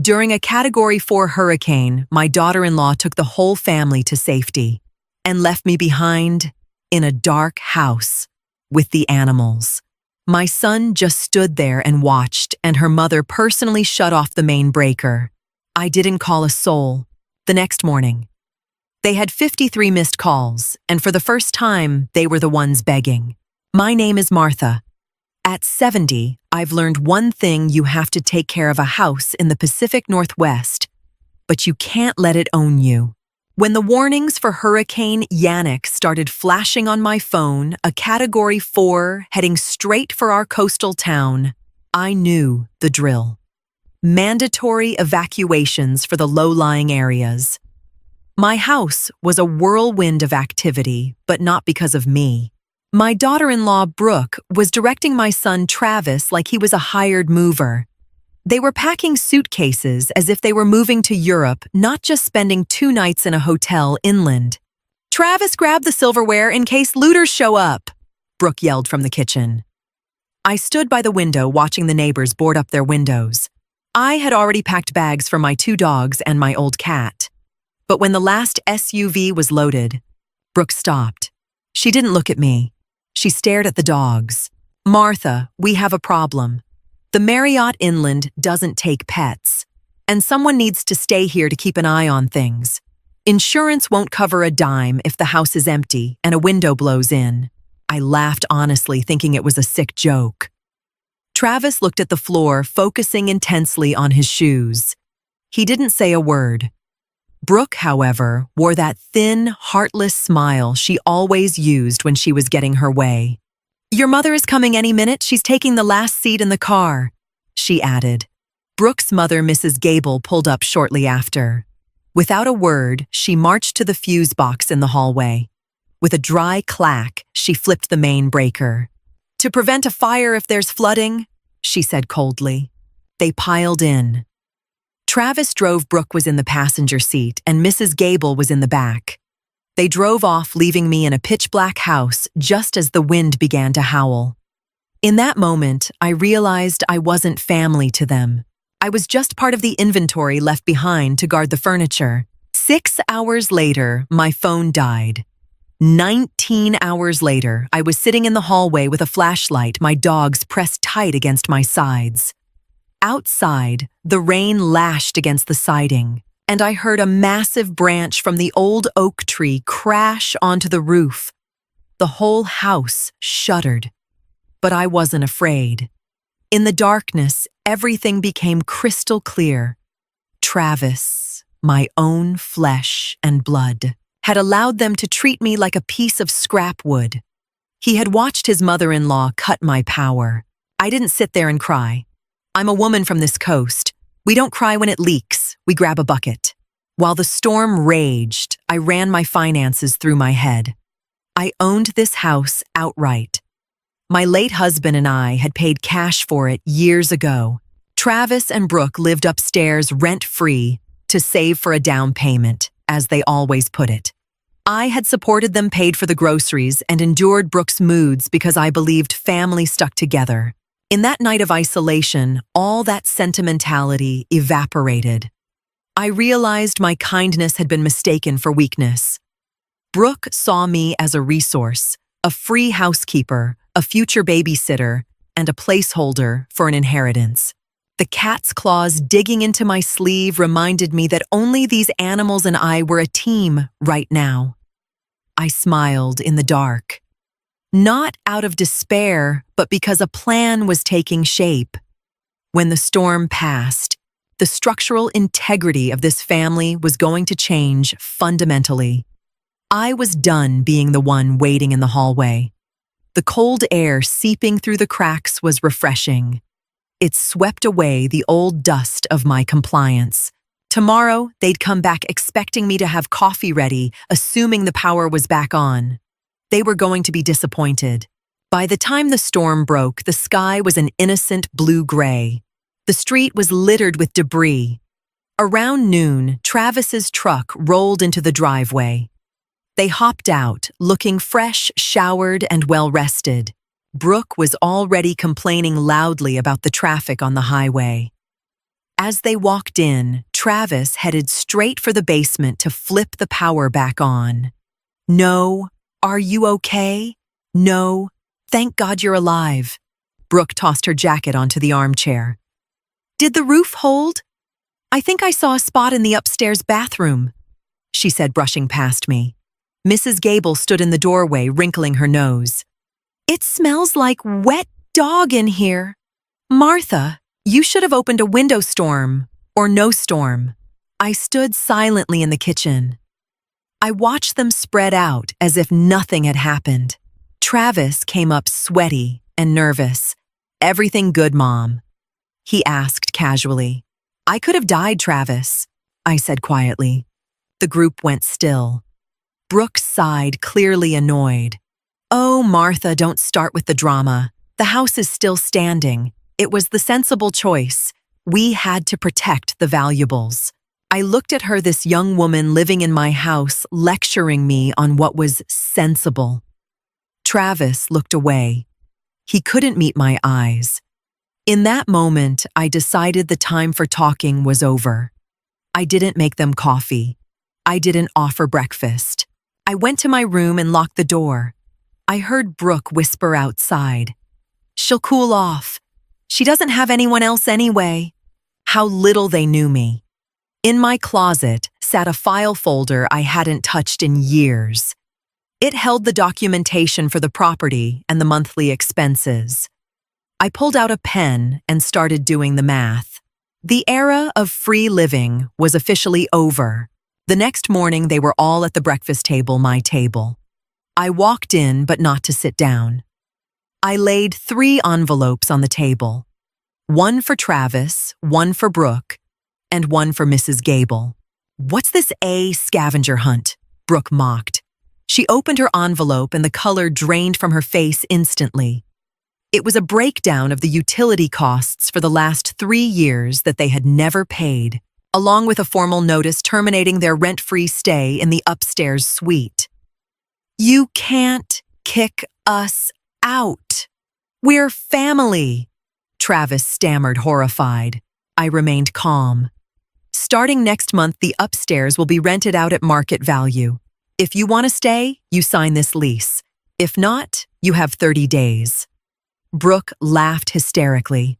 During a Category 4 hurricane, my daughter-in-law took the whole family to safety and left me behind in a dark house with the animals. My son just stood there and watched, and her mother personally shut off the main breaker. I didn't call a soul. The next morning, they had 53 missed calls, and for the first time, they were the ones begging. My name is Martha. At 70, I've learned one thing: you have to take care of a house in the Pacific Northwest, but you can't let it own you. When the warnings for Hurricane Yannick started flashing on my phone, a Category 4 heading straight for our coastal town, I knew the drill. Mandatory evacuations for the low-lying areas. My house was a whirlwind of activity, but not because of me. My daughter-in-law, Brooke, was directing my son, Travis, like he was a hired mover. They were packing suitcases as if they were moving to Europe, not just spending 2 nights in a hotel inland. "Travis, grab the silverware in case looters show up," Brooke yelled from the kitchen. I stood by the window watching the neighbors board up their windows. I had already packed bags for my 2 dogs and my old cat. But when the last SUV was loaded, Brooke stopped. She didn't look at me. She stared at the dogs. "Martha, we have a problem. The Marriott Inland doesn't take pets, and someone needs to stay here to keep an eye on things. Insurance won't cover a dime if the house is empty and a window blows in." I laughed honestly, thinking it was a sick joke. Travis looked at the floor, focusing intensely on his shoes. He didn't say a word. Brooke, however, wore that thin, heartless smile she always used when she was getting her way. "Your mother is coming any minute. She's taking the last seat in the car," she added. Brooke's mother, Mrs. Gable, pulled up shortly after. Without a word, she marched to the fuse box in the hallway. With a dry clack, she flipped the main breaker. "To prevent a fire if there's flooding," she said coldly. They piled in. Travis drove. Brooke was in the passenger seat, and Mrs. Gable was in the back. They drove off, leaving me in a pitch-black house just as the wind began to howl. In that moment, I realized I wasn't family to them. I was just part of the inventory left behind to guard the furniture. 6 hours later, my phone died. 19 hours later, I was sitting in the hallway with a flashlight, my dogs pressed tight against my sides. Outside, the rain lashed against the siding, and I heard a massive branch from the old oak tree crash onto the roof. The whole house shuddered, but I wasn't afraid. In the darkness, everything became crystal clear. Travis, my own flesh and blood, had allowed them to treat me like a piece of scrap wood. He had watched his mother-in-law cut my power. I didn't sit there and cry. I'm a woman from this coast. We don't cry when it leaks. We grab a bucket. While the storm raged, I ran my finances through my head. I owned this house outright. My late husband and I had paid cash for it years ago. Travis and Brooke lived upstairs rent-free to save for a down payment, as they always put it. I had supported them, paid for the groceries, and endured Brooke's moods because I believed family stuck together. In that night of isolation, all that sentimentality evaporated. I realized my kindness had been mistaken for weakness. Brooke saw me as a resource, a free housekeeper, a future babysitter, and a placeholder for an inheritance. The cat's claws digging into my sleeve reminded me that only these animals and I were a team right now. I smiled in the dark. Not out of despair, but because a plan was taking shape. When the storm passed, the structural integrity of this family was going to change fundamentally. I was done being the one waiting in the hallway. The cold air seeping through the cracks was refreshing. It swept away the old dust of my compliance. Tomorrow, they'd come back expecting me to have coffee ready, assuming the power was back on. They were going to be disappointed. By the time the storm broke, the sky was an innocent blue-gray. The street was littered with debris. Around noon, Travis's truck rolled into the driveway. They hopped out, looking fresh, showered, and well-rested. Brooke was already complaining loudly about the traffic on the highway. As they walked in, Travis headed straight for the basement to flip the power back on. No, are you okay? No, thank God you're alive. Brooke tossed her jacket onto the armchair. Did the roof hold? I think I saw a spot in the upstairs bathroom, she said, brushing past me. Mrs. Gable stood in the doorway, wrinkling her nose. It smells like wet dog in here. Martha, you should have opened a window storm, or no storm. I stood silently in the kitchen. I watched them spread out as if nothing had happened. Travis came up sweaty and nervous. Everything good, Mom? He asked casually. I could have died, Travis, I said quietly. The group went still. Brooke sighed, clearly annoyed. Oh, Martha, don't start with the drama. The house is still standing. It was the sensible choice. We had to protect the valuables. I looked at her, this young woman living in my house, lecturing me on what was sensible. Travis looked away. He couldn't meet my eyes. In that moment, I decided the time for talking was over. I didn't make them coffee. I didn't offer breakfast. I went to my room and locked the door. I heard Brooke whisper outside. She'll cool off. She doesn't have anyone else anyway. How little they knew me. In my closet sat a file folder I hadn't touched in years. It held the documentation for the property and the monthly expenses. I pulled out a pen and started doing the math. The era of free living was officially over. The next morning, they were all at the breakfast table, my table. I walked in, but not to sit down. I laid 3 envelopes on the table. One for Travis, one for Brooke, and one for Mrs. Gable. What's this scavenger hunt? Brooke mocked. She opened her envelope and the color drained from her face instantly. It was a breakdown of the utility costs for the last 3 years that they had never paid, along with a formal notice terminating their rent-free stay in the upstairs suite. You can't kick us out. We're family, Travis stammered, horrified. I remained calm. Starting next month, the upstairs will be rented out at market value. If you want to stay, you sign this lease. If not, you have 30 days. Brooke laughed hysterically.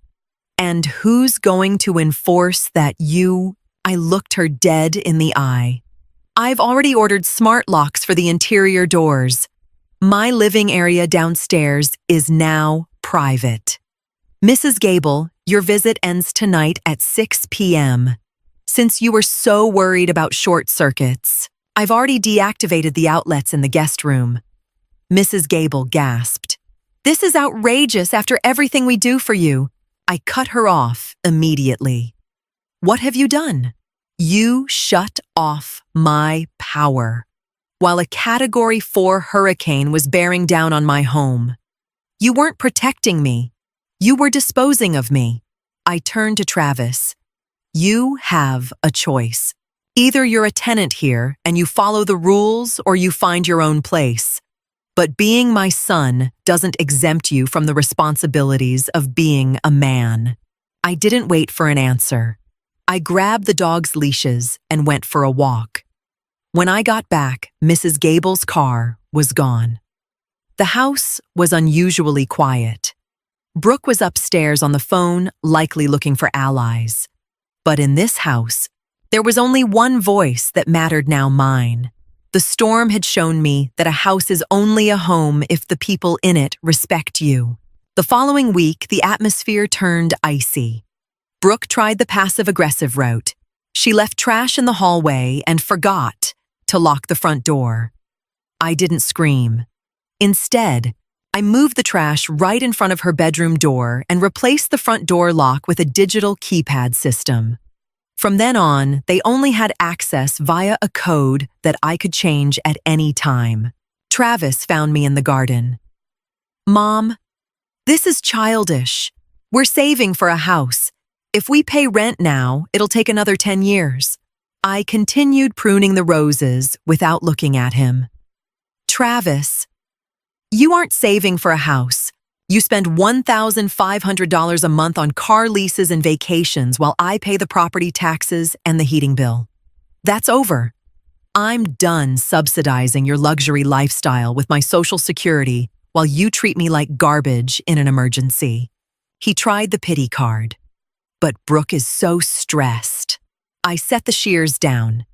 And who's going to enforce that you? I looked her dead in the eye. I've already ordered smart locks for the interior doors. My living area downstairs is now private. Mrs. Gable, your visit ends tonight at 6 p.m. Since you were so worried about short circuits, I've already deactivated the outlets in the guest room. Mrs. Gable gasped. This is outrageous after everything we do for you. I cut her off immediately. What have you done? You shut off my power while a Category 4 hurricane was bearing down on my home. You weren't protecting me. You were disposing of me. I turned to Travis. You have a choice. Either you're a tenant here and you follow the rules or you find your own place. But being my son doesn't exempt you from the responsibilities of being a man. I didn't wait for an answer. I grabbed the dog's leashes and went for a walk. When I got back, Mrs. Gable's car was gone. The house was unusually quiet. Brooke was upstairs on the phone, likely looking for allies. But in this house, there was only one voice that mattered now, mine. The storm had shown me that a house is only a home if the people in it respect you. The following week, the atmosphere turned icy. Brooke tried the passive-aggressive route. She left trash in the hallway and forgot to lock the front door. I didn't scream. Instead, I moved the trash right in front of her bedroom door and replaced the front door lock with a digital keypad system. From then on, they only had access via a code that I could change at any time. Travis found me in the garden. Mom, this is childish. We're saving for a house. If we pay rent now, it'll take another 10 years. I continued pruning the roses without looking at him. Travis, you aren't saving for a house. You spend $1,500 a month on car leases and vacations while I pay the property taxes and the heating bill. That's over. I'm done subsidizing your luxury lifestyle with my Social Security while you treat me like garbage in an emergency. He tried the pity card. But Brooke is so stressed. I set the shears down.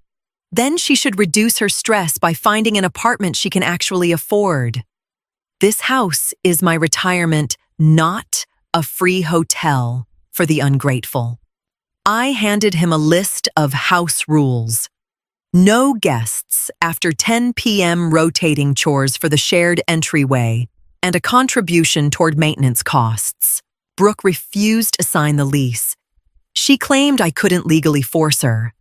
Then she should reduce her stress by finding an apartment she can actually afford. This house is my retirement, not a free hotel for the ungrateful. I handed him a list of house rules. No guests after 10 p.m. rotating chores for the shared entryway, and a contribution toward maintenance costs. Brooke refused to sign the lease. She claimed I couldn't legally force her.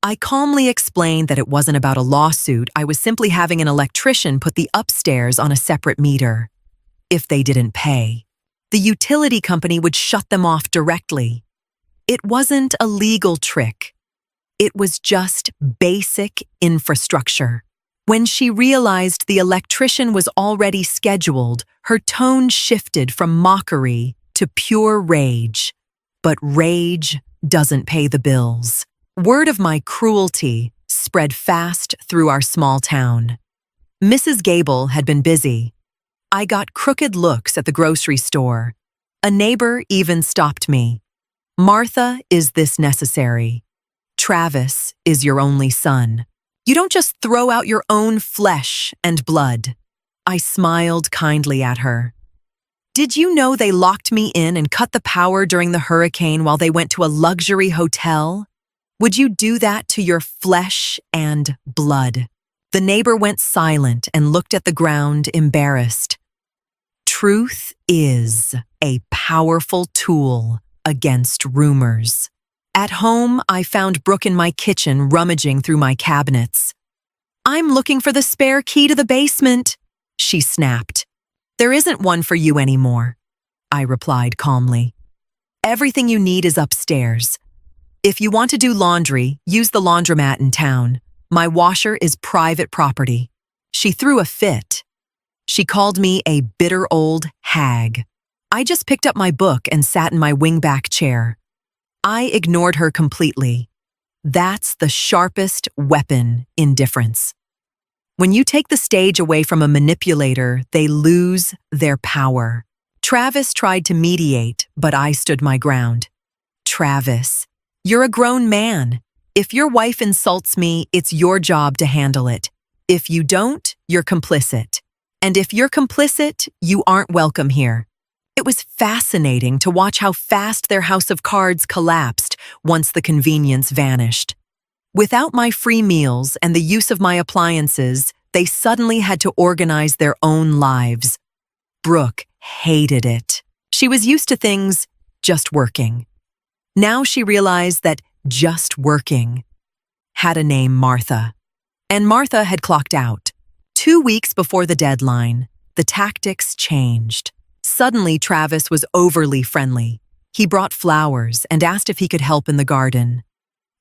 I calmly explained that it wasn't about a lawsuit. I was simply having an electrician put the upstairs on a separate meter. If they didn't pay, the utility company would shut them off directly. It wasn't a legal trick. It was just basic infrastructure. When she realized the electrician was already scheduled, her tone shifted from mockery to pure rage. But rage doesn't pay the bills. Word of my cruelty spread fast through our small town. Mrs. Gable had been busy. I got crooked looks at the grocery store. A neighbor even stopped me. "Martha, is this necessary? Travis is your only son. You don't just throw out your own flesh and blood." I smiled kindly at her. "Did you know they locked me in and cut the power during the hurricane while they went to a luxury hotel? Would you do that to your flesh and blood?" The neighbor went silent and looked at the ground, embarrassed. Truth is a powerful tool against rumors. At home, I found Brooke in my kitchen rummaging through my cabinets. "I'm looking for the spare key to the basement," she snapped. "There isn't one for you anymore," I replied calmly. "Everything you need is upstairs. If you want to do laundry, use the laundromat in town. My washer is private property." She threw a fit. She called me a bitter old hag. I just picked up my book and sat in my wingback chair. I ignored her completely. That's the sharpest weapon in indifference. When you take the stage away from a manipulator, they lose their power. Travis tried to mediate, but I stood my ground. "Travis, you're a grown man. If your wife insults me, it's your job to handle it. If you don't, you're complicit. And if you're complicit, you aren't welcome here." It was fascinating to watch how fast their house of cards collapsed once the convenience vanished. Without my free meals and the use of my appliances, they suddenly had to organize their own lives. Brooke hated it. She was used to things just working. Now she realized that just working had a name, Martha. And Martha had clocked out. 2 weeks before the deadline, the tactics changed. Suddenly, Travis was overly friendly. He brought flowers and asked if he could help in the garden.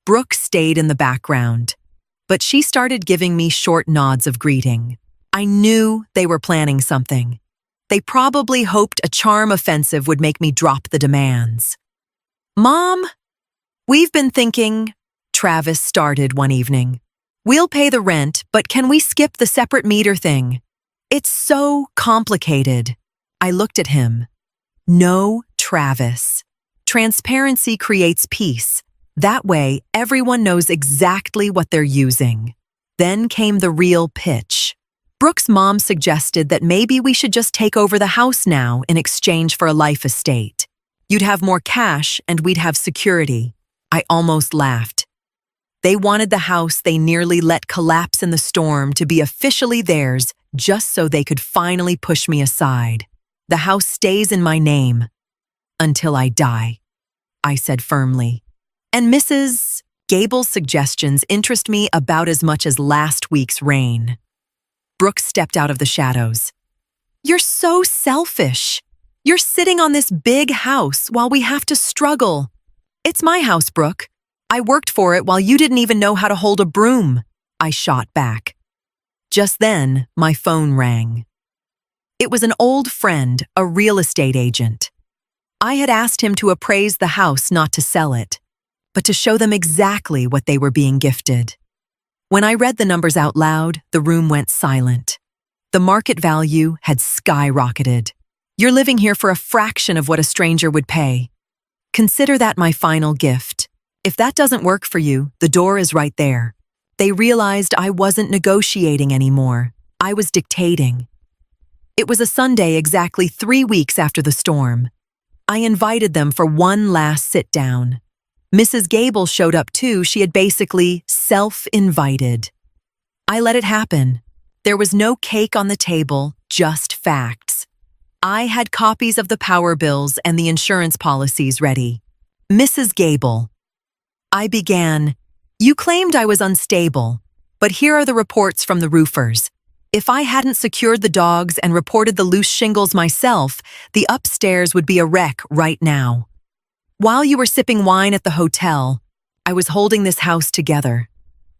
Brooke stayed in the background, but she started giving me short nods of greeting. I knew they were planning something. They probably hoped a charm offensive would make me drop the demands. "Mom, we've been thinking," Travis started one evening. "We'll pay the rent, but can we skip the separate meter thing? It's so complicated." I looked at him. "No, Travis. Transparency creates peace. That way, everyone knows exactly what they're using." Then came the real pitch. Brooke's mom suggested that maybe we should just take over the house now in exchange for a life estate. You'd have more cash and we'd have security. I almost laughed. They wanted the house they nearly let collapse in the storm to be officially theirs just so they could finally push me aside. "The house stays in my name until I die," I said firmly. And Mrs. Gable's suggestions interest me about as much as last week's rain. Brooke stepped out of the shadows. "You're so selfish. You're sitting on this big house while we have to struggle." "It's my house, Brooke. I worked for it while you didn't even know how to hold a broom," I shot back. Just then, my phone rang. It was an old friend, a real estate agent. I had asked him to appraise the house, not to sell it, but to show them exactly what they were being gifted. When I read the numbers out loud, the room went silent. The market value had skyrocketed. You're living here for a fraction of what a stranger would pay. Consider that my final gift. If that doesn't work for you, the door is right there. They realized I wasn't negotiating anymore. I was dictating. It was a Sunday exactly 3 weeks after the storm. I invited them for one last sit-down. Mrs. Gable showed up too. She had basically self-invited. I let it happen. There was no cake on the table, just facts. I had copies of the power bills and the insurance policies ready. Mrs. Gable. I began, "You claimed I was unstable, but here are the reports from the roofers. If I hadn't secured the dogs and reported the loose shingles myself, the upstairs would be a wreck right now. While you were sipping wine at the hotel, I was holding this house together."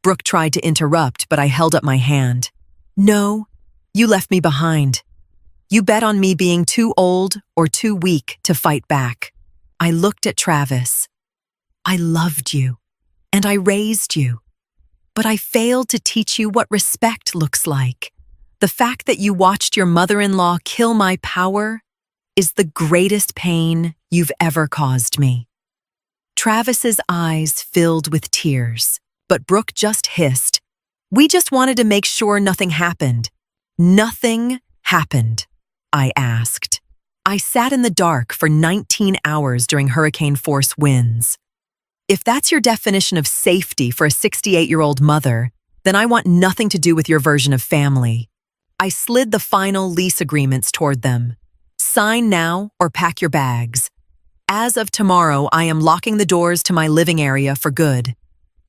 Brooke tried to interrupt, but I held up my hand. "No, you left me behind. You bet on me being too old or too weak to fight back." I looked at Travis. "I loved you, and I raised you, but I failed to teach you what respect looks like. The fact that you watched your mother-in-law kill my power is the greatest pain you've ever caused me." Travis's eyes filled with tears, but Brooke just hissed, "We just wanted to make sure nothing happened." "Nothing happened?" I asked. I sat in the dark for 19 hours during hurricane-force winds. If that's your definition of safety for a 68-year-old mother, then I want nothing to do with your version of family. I slid the final lease agreements toward them. "Sign now or pack your bags. As of tomorrow, I am locking the doors to my living area for good.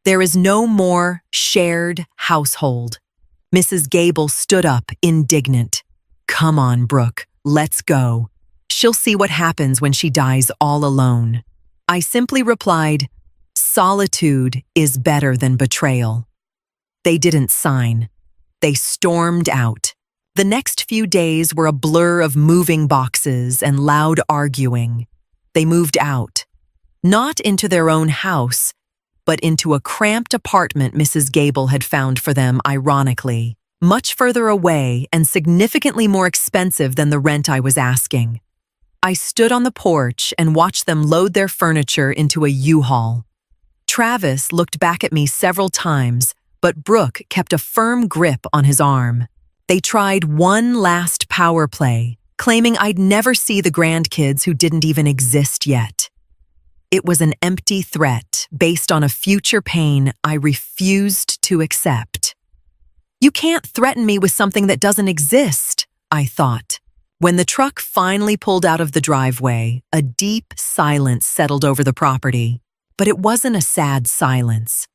There is no more shared household." Mrs. Gable stood up, indignant. "Come on, Brooke, let's go. She'll see what happens when she dies all alone." I simply replied, "Solitude is better than betrayal." They didn't sign. They stormed out. The next few days were a blur of moving boxes and loud arguing. They moved out, not into their own house, but into a cramped apartment Mrs. Gable had found for them, ironically, much further away and significantly more expensive than the rent I was asking. I stood on the porch and watched them load their furniture into a U-Haul. Travis looked back at me several times, but Brooke kept a firm grip on his arm. They tried one last power play, claiming I'd never see the grandkids who didn't even exist yet. It was an empty threat based on a future pain I refused to accept. "You can't threaten me with something that doesn't exist," I thought. When the truck finally pulled out of the driveway, a deep silence settled over the property. But it wasn't a sad silence.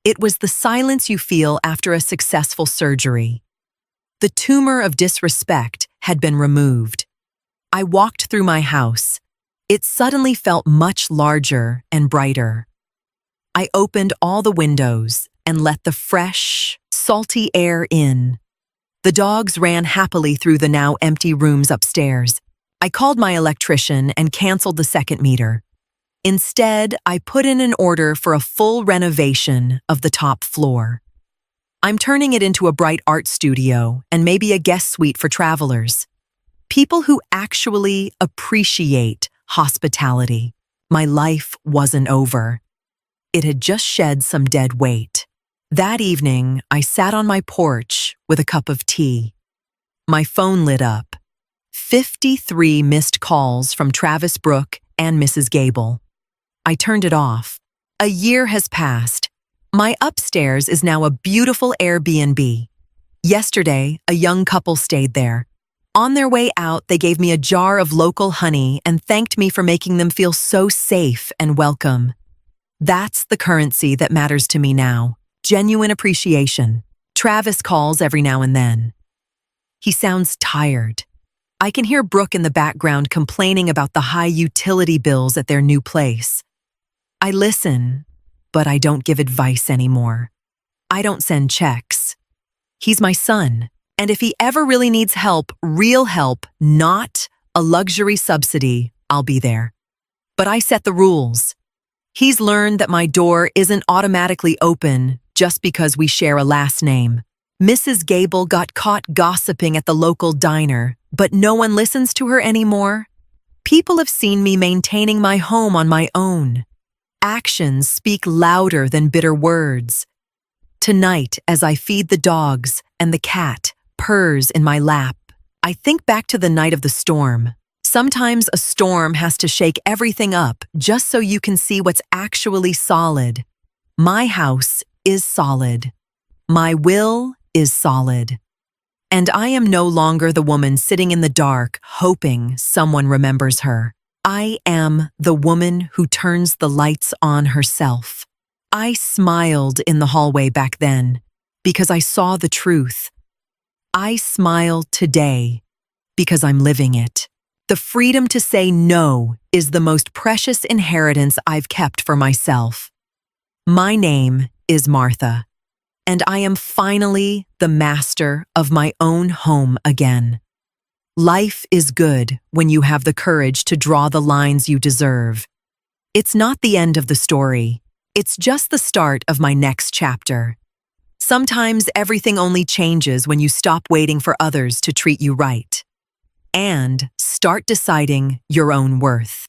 It was the silence you feel after a successful surgery. The tumor of disrespect had been removed. I walked through my house. It suddenly felt much larger and brighter. I opened all the windows and let the fresh, salty air in. The dogs ran happily through the now empty rooms upstairs. I called my electrician and canceled the second meter. Instead, I put in an order for a full renovation of the top floor. I'm turning it into a bright art studio and maybe a guest suite for travelers. People who actually appreciate hospitality. My life wasn't over. It had just shed some dead weight. That evening, I sat on my porch with a cup of tea. My phone lit up. 53 missed calls from Travis, Brooke, and Mrs. Gable. I turned it off. A year has passed. My upstairs is now a beautiful Airbnb. Yesterday, a young couple stayed there. On their way out, they gave me a jar of local honey and thanked me for making them feel so safe and welcome. That's the currency that matters to me now. Genuine appreciation. Travis calls every now and then. He sounds tired. I can hear Brooke in the background complaining about the high utility bills at their new place. I listen, but I don't give advice anymore. I don't send checks. He's my son. And if he ever really needs help, real help, not a luxury subsidy, I'll be there. But I set the rules. He's learned that my door isn't automatically open just because we share a last name. Mrs. Gable got caught gossiping at the local diner, but no one listens to her anymore. People have seen me maintaining my home on my own. Actions speak louder than bitter words. Tonight, as I feed the dogs and the cat purrs in my lap, I think back to the night of the storm. Sometimes a storm has to shake everything up just so you can see what's actually solid. My house is solid. My will is solid. And I am no longer the woman sitting in the dark hoping someone remembers her. I am the woman who turns the lights on herself. I smiled in the hallway back then because I saw the truth. I smile today because I'm living it. The freedom to say no is the most precious inheritance I've kept for myself. My name is Martha, and I am finally the master of my own home again. Life is good when you have the courage to draw the lines you deserve. It's not the end of the story. It's just the start of my next chapter. Sometimes everything only changes when you stop waiting for others to treat you right and start deciding your own worth.